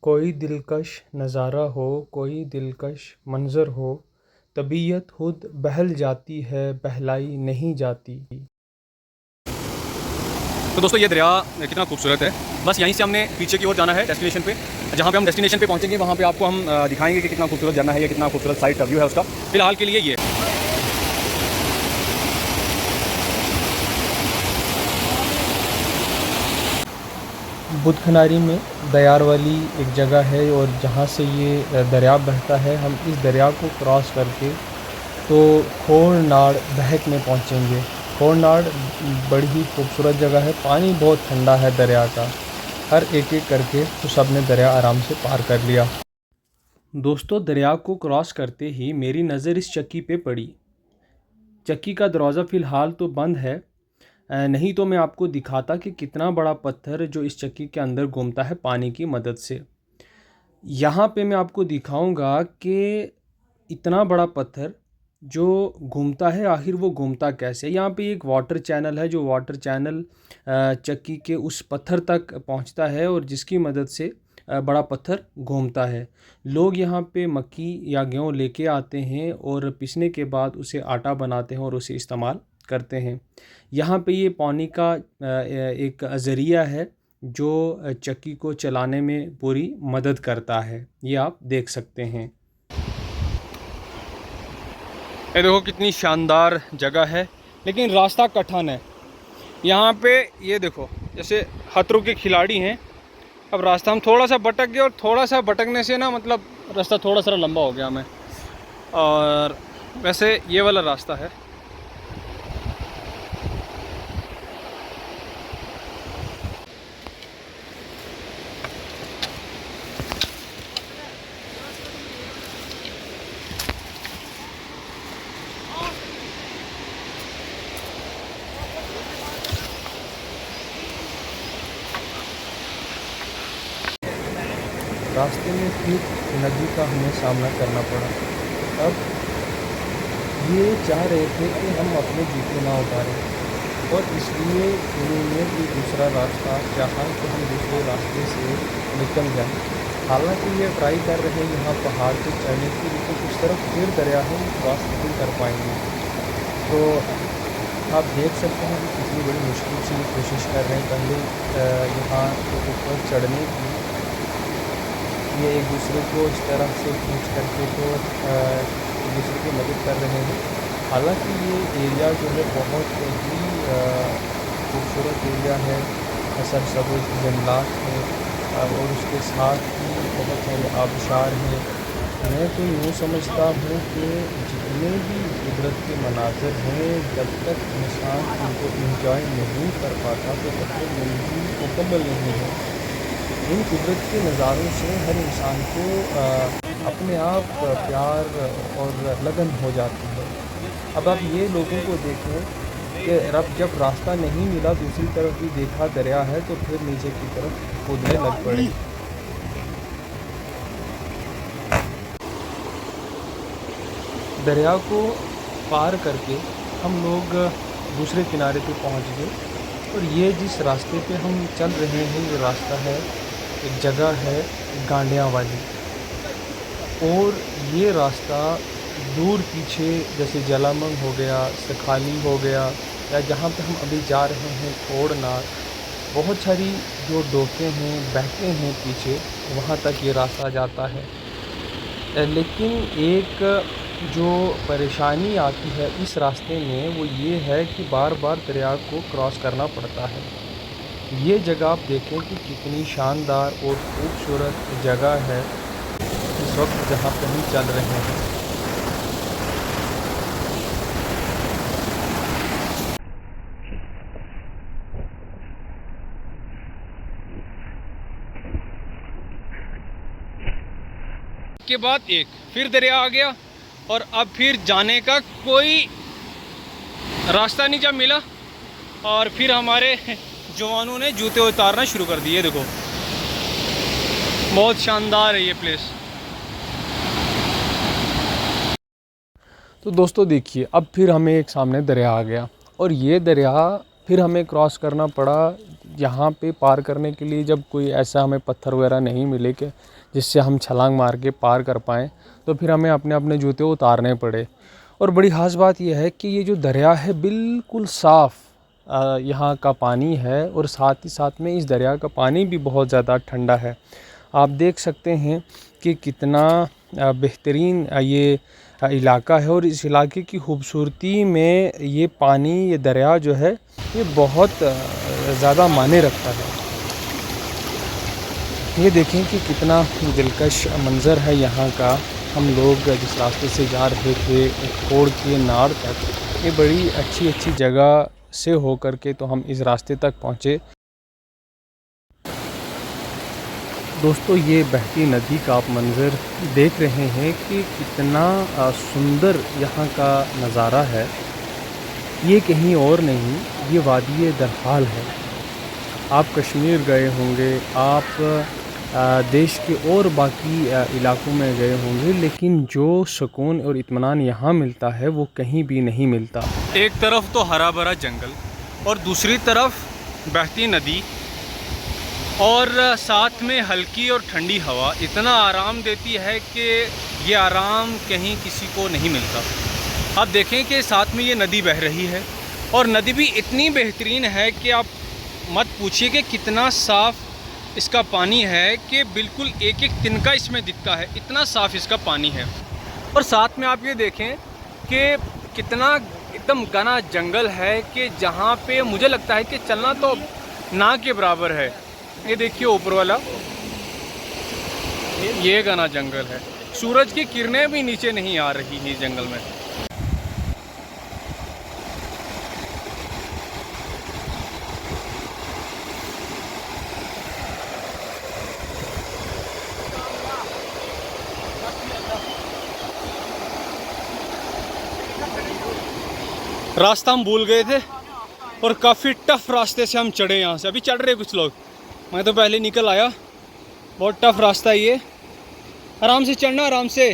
कोई दिलकश नज़ारा हो, कोई दिलकश मंज़र हो, तबीयत खुद बहल जाती है, बहलाई नहीं जाती। तो दोस्तों ये दरिया कितना खूबसूरत है। बस यहीं से हमने पीछे की ओर जाना है डेस्टिनेशन पे। जहाँ पे हम डेस्टिनेशन पे पहुँचेंगे वहाँ पे आपको हम दिखाएंगे कि कितना खूबसूरत झरना है, या कितना खूबसूरत साइट का व्यू है उसका। फिलहाल के लिए ये बुदखनारी में दयार वाली एक जगह है और जहाँ से ये दरिया बहता है, हम इस दरिया को क्रॉस करके तो खोड़नाड़ बहक में पहुँचेंगे। खोड़नाड़ बड़ी ही खूबसूरत जगह है, पानी बहुत ठंडा है दरिया का। हर एक एक करके तो सब ने दरिया आराम से पार कर लिया। दोस्तों, दरिया को क्रॉस करते ही मेरी नज़र इस चक्की पे पड़ी। चक्की का दरवाज़ा फ़िलहाल तो बंद है, नहीं तो मैं आपको दिखाता कि कितना बड़ा पत्थर जो इस चक्की के अंदर घूमता है पानी की मदद से। यहाँ पे मैं आपको दिखाऊंगा कि इतना बड़ा पत्थर जो घूमता है, आखिर वो घूमता कैसे। यहाँ पे एक वाटर चैनल है, जो वाटर चैनल चक्की के उस पत्थर तक पहुँचता है और जिसकी मदद से बड़ा पत्थर घूमता है। लोग यहाँ पे मक्की या गेहूँ लेके आते हैं और पीसने के बाद उसे आटा बनाते हैं और उसे इस्तेमाल करते हैं। यहाँ पे ये पानी का एक ज़रिया है जो चक्की को चलाने में पूरी मदद करता है। ये आप देख सकते हैं। ये देखो कितनी शानदार जगह है, लेकिन रास्ता कठिन है। यहाँ पे ये देखो जैसे खतरों के खिलाड़ी हैं। अब रास्ता हम थोड़ा सा भटक गए, और थोड़ा सा भटकने से ना मतलब रास्ता थोड़ा सा लंबा हो गया हमें। और वैसे ये वाला रास्ता है। रास्ते में फिर नदी का हमें सामना करना पड़ा। अब ये चाह रहे थे कि हम अपने जूते ना उतारें, और इसलिए उन्होंने भी दूसरा रास्ता चाहा कि हम दूसरे रास्ते से निकल जाएं। हालांकि ये ट्राई कर रहे हैं यहाँ पहाड़ पे चढ़ने की, लेकिन उस तरफ फिर दरिया है, क्रॉस नहीं कर पाएंगे। तो आप देख सकते हैं कि कितनी बड़ी मुश्किल से ये कोशिश कर रहे हैं पहले यहाँ के ऊपर चढ़ने की। ये एक दूसरे को इस तरह से खींच करके तो एक दूसरे की मदद कर रहे हैं। हालांकि ये एरिया जो है बहुत ही खूबसूरत एरिया है, सरसब्ज़ जंगलात हैं, और उसके साथ ही बहुत सारे आबशार हैं। मैं तो यूँ समझता हूँ कि जितने भी कुदरत के मनाज़र हैं, जब तक इंसान उनको इंजॉय नहीं कर पाता तो तब तक ज़िंदगी मुकम्मल नहीं है। इन कुदरत के नज़ारों से हर इंसान को अपने आप प्यार और लगन हो जाती है। अब आप ये लोगों को देखें कि जब रास्ता नहीं मिला, दूसरी तरफ भी देखा दरिया है, तो फिर नीचे की तरफ कूदने लग पड़े। दरिया को पार करके हम लोग दूसरे किनारे पे पहुंच गए, और ये जिस रास्ते पे हम चल रहे हैं, ये रास्ता है, एक जगह है गांडिया वाली। और ये रास्ता दूर पीछे जैसे जलामंग हो गया, सखाली हो गया, या जहाँ पे हम अभी जा रहे हैं खोड़नाड़, बहुत सारी जो डोके हैं, बहके हैं पीछे, वहाँ तक ये रास्ता जाता है। लेकिन एक जो परेशानी आती है इस रास्ते में, वो ये है कि बार बार दरिया को क्रॉस करना पड़ता है। ये जगह आप देखें कि कितनी शानदार और खूबसूरत जगह है इस वक्त जहाँ पे हम चल रहे हैं। के बाद एक फिर दरिया आ गया, और अब फिर जाने का कोई रास्ता नहीं जब मिला, और फिर हमारे जवानों ने जूते उतारना शुरू कर दिए। देखो बहुत शानदार है ये प्लेस। तो दोस्तों देखिए, अब फिर हमें एक सामने दरिया आ गया, और ये दरिया फिर हमें क्रॉस करना पड़ा यहाँ पे पार करने के लिए जब कोई ऐसा हमें पत्थर वगैरह नहीं मिले कि जिससे हम छलांग मार के पार कर पाएँ, तो फिर हमें अपने अपने जूते उतारने पड़े। और बड़ी ख़ास बात यह है कि ये जो दरिया है बिल्कुल साफ़ यहाँ का पानी है, और साथ ही साथ में इस दरिया का पानी भी बहुत ज़्यादा ठंडा है। आप देख सकते हैं कि कितना बेहतरीन ये इलाका है, और इस इलाके की खूबसूरती में ये पानी, ये दरिया जो है ये बहुत ज़्यादा मायने रखता है। ये देखें कि कितना दिलकश मंज़र है यहाँ का। हम लोग जिस रास्ते से जा रहे थे खोड़ के नाड़ तक, ये बड़ी अच्छी अच्छी जगह से हो कर के तो हम इस रास्ते तक पहुँचे। दोस्तों, ये बहती नदी का आप मंज़र देख रहे हैं कि कितना सुंदर यहाँ का नज़ारा है। ये कहीं और नहीं, ये वादी दरहाल है। आप कश्मीर गए होंगे, आप देश के और बाकी इलाकों में गए होंगे, लेकिन जो सुकून और इत्मीनान यहाँ मिलता है वो कहीं भी नहीं मिलता। एक तरफ तो हरा भरा जंगल और दूसरी तरफ बहती नदी, और साथ में हल्की और ठंडी हवा इतना आराम देती है कि ये आराम कहीं किसी को नहीं मिलता। आप देखें कि साथ में ये नदी बह रही है, और नदी भी इतनी बेहतरीन है कि आप मत पूछिए कि कितना साफ़ इसका पानी है कि बिल्कुल एक एक तिनका इसमें दिखता है, इतना साफ़ इसका पानी है। और साथ में आप ये देखें कि कितना एकदम घना जंगल है कि जहाँ पे मुझे लगता है कि चलना तो ना के बराबर है। ये देखिए ऊपर वाला, ये घना जंगल है, सूरज की किरणें भी नीचे नहीं आ रही हैं इस जंगल में। रास्ता हम भूल गए थे और काफ़ी टफ रास्ते से हम चढ़े यहाँ से। अभी चढ़ रहे कुछ लोग, मैं तो पहले निकल आया। बहुत टफ रास्ता है ये, आराम से चढ़ना, आराम से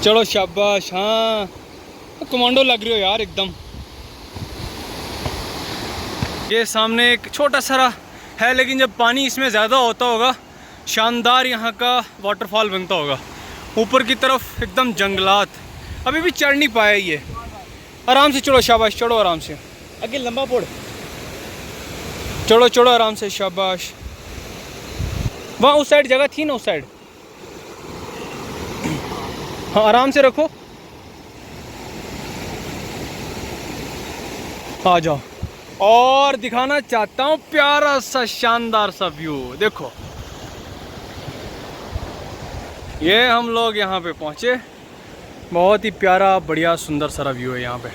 चलो, शाबाश। हाँ, कमांडो लग रहे हो यार एकदम। ये सामने एक छोटा सा है, लेकिन जब पानी इसमें ज़्यादा होता होगा शानदार यहाँ का वाटरफॉल बनता होगा। ऊपर की तरफ एकदम जंगलात, अभी भी चढ़ नहीं पाया ये। आराम से चढ़ो, शाबाश, चढ़ो आराम से, आगे लंबा पोड़, चढ़ो चढ़ो आराम से, शाबाश। वहाँ उस साइड जगह थी ना, उस साइड। हाँ, आराम से रखो, आ जाओ। और दिखाना चाहता हूँ प्यारा सा शानदार सा व्यू, देखो। ये हम लोग यहाँ पे पहुँचे, बहुत ही प्यारा बढ़िया सुंदर सारा व्यू है यहाँ पे।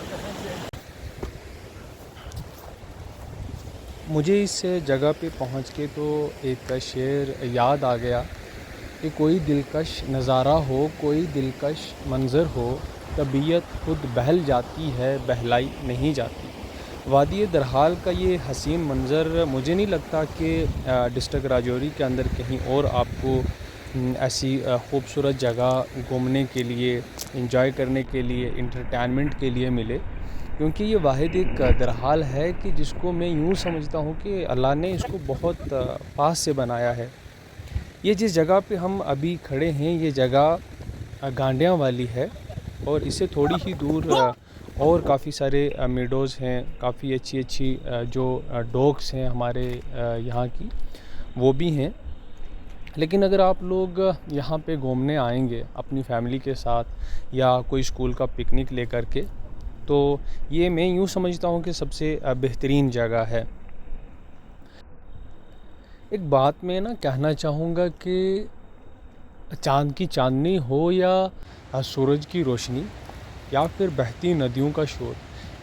मुझे इस जगह पे पहुँच के तो एक शेर याद आ गया कि कोई दिलकश नज़ारा हो, कोई दिलकश मंज़र हो, तबीयत खुद बहल जाती है, बहलाई नहीं जाती। वादी दरहाल का ये हसीन मंज़र मुझे नहीं लगता कि डिस्ट्रिक्ट राजौरी के अंदर कहीं और आपको ऐसी खूबसूरत जगह घूमने के लिए, एंजॉय करने के लिए, इंटरटेनमेंट के लिए मिले, क्योंकि ये वाहिद एक दरहाल है कि जिसको मैं यूँ समझता हूँ कि अल्लाह ने इसको बहुत पास से बनाया है। ये जिस जगह पे हम अभी खड़े हैं, ये जगह गांडियाँ वाली है, और इससे थोड़ी ही दूर और काफ़ी सारे मेडोज़ हैं, काफ़ी अच्छी अच्छी जो डॉग्स हैं हमारे यहाँ की, वो भी हैं। लेकिन अगर आप लोग यहाँ पे घूमने आएंगे अपनी फैमिली के साथ या कोई स्कूल का पिकनिक लेकर के, तो ये मैं यूँ समझता हूँ कि सबसे बेहतरीन जगह है। एक बात मैं ना कहना चाहूँगा कि चाँद की चांदनी हो या सूरज की रोशनी या फिर बहती नदियों का शोर,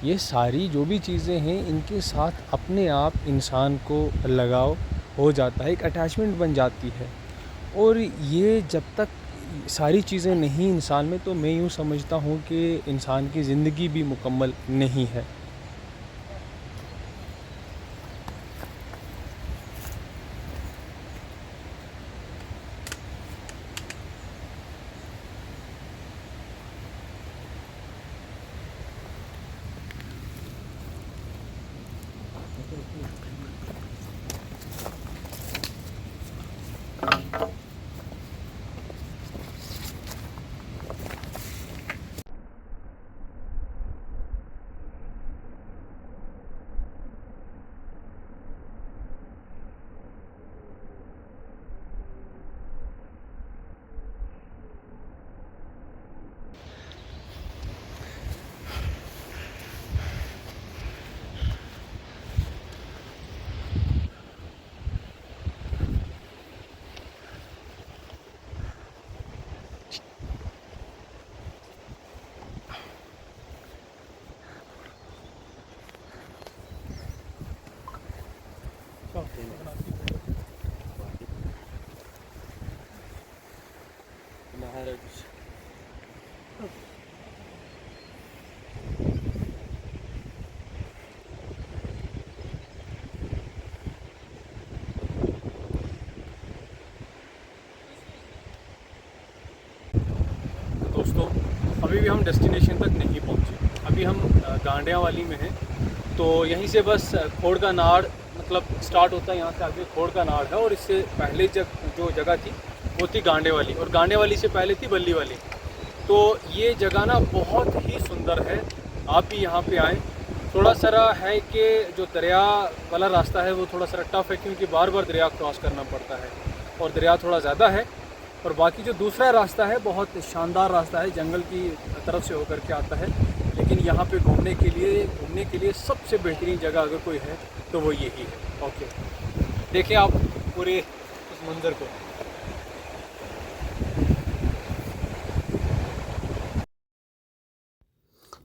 ये सारी जो भी चीज़ें हैं, इनके साथ अपने आप इंसान को लगाव हो जाता है, एक अटैचमेंट बन जाती है। और ये जब तक सारी चीज़ें नहीं इंसान में, तो मैं यूँ समझता हूँ कि इंसान की ज़िंदगी भी मुकम्मल नहीं है। दोस्तों अभी भी हम डेस्टिनेशन तक नहीं पहुँचे। अभी हम गांडियावाली में हैं। तो यहीं से बस खोड़ का नाड़ मतलब स्टार्ट होता है, यहाँ से आगे खोड़ का नाड़ है। और इससे पहले जो जगह थी वो थी गांडेवाली, और गांडेवाली से पहले थी बल्लीवाली। तो ये जगह ना बहुत ही सुंदर है, आप भी यहाँ पे आएँ। थोड़ा सा है कि जो दरिया वाला रास्ता है वो थोड़ा सा टफ है, क्योंकि बार बार दरिया क्रॉस करना पड़ता है और दरिया थोड़ा ज़्यादा है। और बाकी जो दूसरा रास्ता है बहुत शानदार रास्ता है, जंगल की तरफ से होकर के आता है। लेकिन यहाँ पे घूमने के लिए सबसे बेहतरीन जगह अगर कोई है तो वो यही है। ओके, देखिए आप पूरे उस मंज़र को।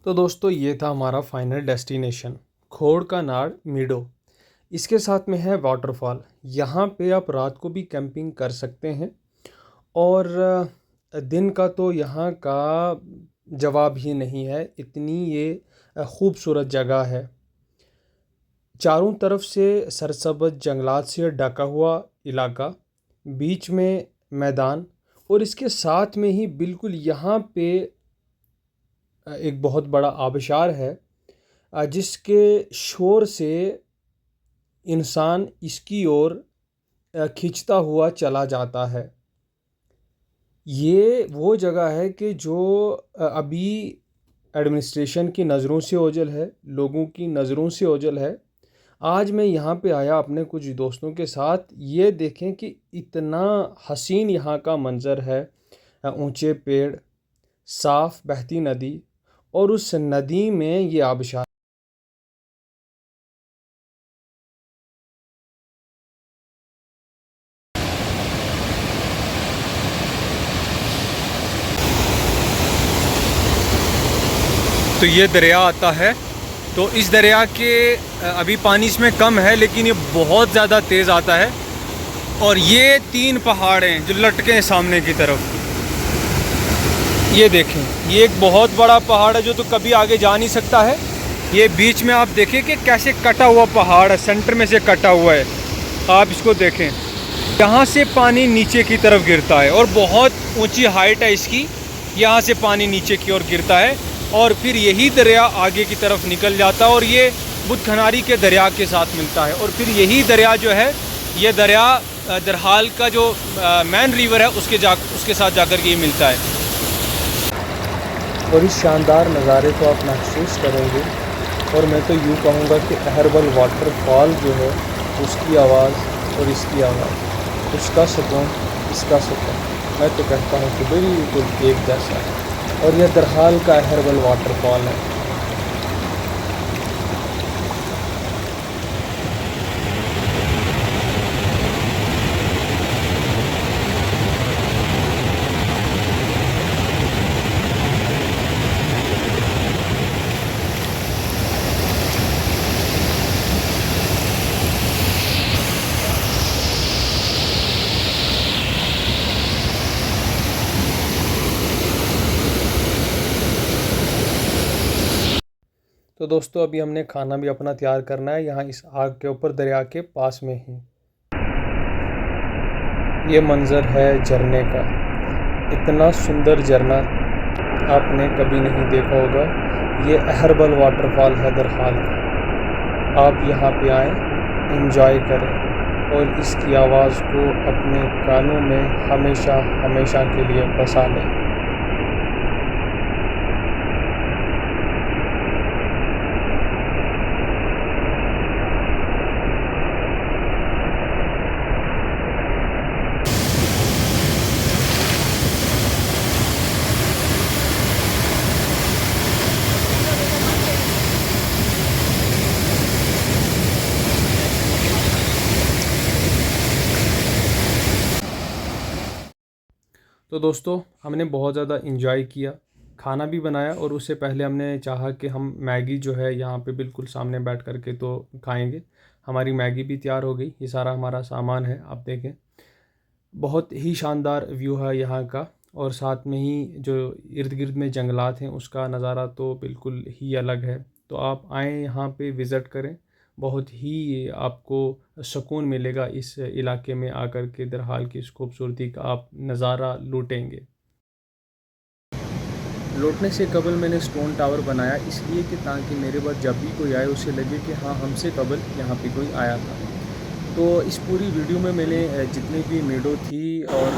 तो दोस्तों ये था हमारा फाइनल डेस्टिनेशन, खोड़ का नाड़ मीडो। इसके साथ में है वाटरफॉल। यहाँ पे आप रात को भी कैंपिंग कर सकते हैं, और दिन का तो यहाँ का जवाब ही नहीं है, इतनी ये खूबसूरत जगह है। चारों तरफ से सरसब्ज जंगलात से ढका हुआ इलाका, बीच में मैदान, और इसके साथ में ही बिल्कुल यहाँ पे एक बहुत बड़ा आबशार है, जिसके शोर से इंसान इसकी ओर खींचता हुआ चला जाता है। ये वो जगह है कि जो अभी एडमिनिस्ट्रेशन की नज़रों से ओझल है, लोगों की नज़रों से ओझल है। आज मैं यहाँ पे आया अपने कुछ दोस्तों के साथ, ये देखें कि इतना हसीन यहाँ का मंज़र है। ऊंचे पेड़, साफ़ बहती नदी, और उस नदी में ये आबशार। तो ये दरिया आता है, तो इस दरिया के अभी पानी इसमें कम है, लेकिन ये बहुत ज़्यादा तेज़ आता है। और ये 3 पहाड़ हैं जो लटके हैं सामने की तरफ। ये देखें, ये एक बहुत बड़ा पहाड़ है जो तो कभी आगे जा नहीं सकता है। ये बीच में आप देखें कि कैसे कटा हुआ पहाड़ है, सेंटर में से कटा हुआ है। आप इसको देखें, यहाँ से पानी नीचे की तरफ गिरता है, और बहुत ऊंची हाइट है इसकी। यहाँ से पानी नीचे की ओर गिरता है, और फिर यही दरिया आगे की तरफ निकल जाता है, और ये बुदखनारी के दरिया के साथ मिलता है। और फिर यही दरिया जो है, ये दरिया दरहाल का जो मेन रिवर है उसके साथ जाकर के ये मिलता है। और इस शानदार नज़ारे को आप महसूस करेंगे। और मैं तो यूँ कहूँगा कि अहरबल वाटरफॉल जो है, उसकी आवाज़ और इसकी आवाज़, उसका सुकून, इसका सुकून, मैं तो कहता हूँ कि बिल्कुल एक जैसा है। और यह दरहाल का अहरबल वाटरफॉल है। तो दोस्तों अभी हमने खाना भी अपना तैयार करना है, यहाँ इस आग के ऊपर दरिया के पास में ही। ये मंज़र है झरने का, इतना सुंदर झरना आपने कभी नहीं देखा होगा। ये अहरबल वाटरफॉल है दरहाल का। आप यहाँ पे आएँ, एंजॉय करें और इसकी आवाज़ को अपने कानों में हमेशा हमेशा के लिए बसा लें। तो दोस्तों, हमने बहुत ज़्यादा इंजॉय किया, खाना भी बनाया और उससे पहले हमने चाहा कि हम मैगी जो है यहाँ पे बिल्कुल सामने बैठ कर के तो खाएंगे। हमारी मैगी भी तैयार हो गई। ये सारा हमारा सामान है, आप देखें। बहुत ही शानदार व्यू है यहाँ का और साथ में ही जो इर्द गिर्द में जंगलात हैं उसका नज़ारा तो बिल्कुल ही अलग है। तो आप आएँ यहाँ पे विज़िट करें, बहुत ही आपको सुकून मिलेगा इस इलाके में आकर के। दरहाल की इस खूबसूरती का आप नज़ारा लूटेंगे। लौटने से कबल मैंने स्टोन टावर बनाया इसलिए कि ताकि मेरे बाद जब भी कोई आए उसे लगे कि हाँ, हमसे कबल यहाँ पे कोई आया था। तो इस पूरी वीडियो में मैंने जितनी भी मेडो थी और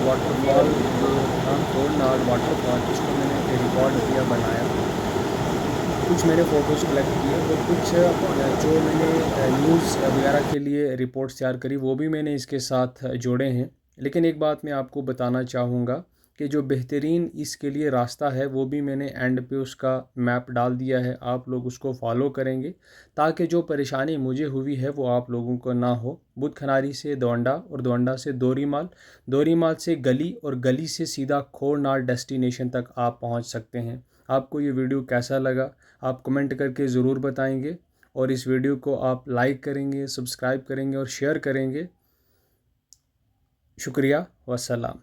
वाटरफॉल जो था, कोरनाल वाटरफॉल, इसको मैंने रिकॉर्ड किया, बनाया। कुछ मैंने फ़ोटोज़ कलेक्ट किए और कुछ जो मैंने न्यूज़ वगैरह के लिए रिपोर्ट्स तैयार करी वो भी मैंने इसके साथ जोड़े हैं। लेकिन एक बात मैं आपको बताना चाहूँगा कि जो बेहतरीन इसके लिए रास्ता है वो भी मैंने एंड पे उसका मैप डाल दिया है। आप लोग उसको फॉलो करेंगे ताकि जो परेशानी मुझे हुई है वो आप लोगों को ना हो। बुध खनारी से दोंडा और दोंडा से दोरीमाल, दोरीमाल से गली और गली से सीधा खोरनाल डेस्टिनेशन तक आप पहुंच सकते हैं। आपको ये वीडियो कैसा लगा आप कमेंट करके ज़रूर बताएंगे और इस वीडियो को आप लाइक करेंगे, सब्सक्राइब करेंगे और शेयर करेंगे। शुक्रिया, वस्सलाम।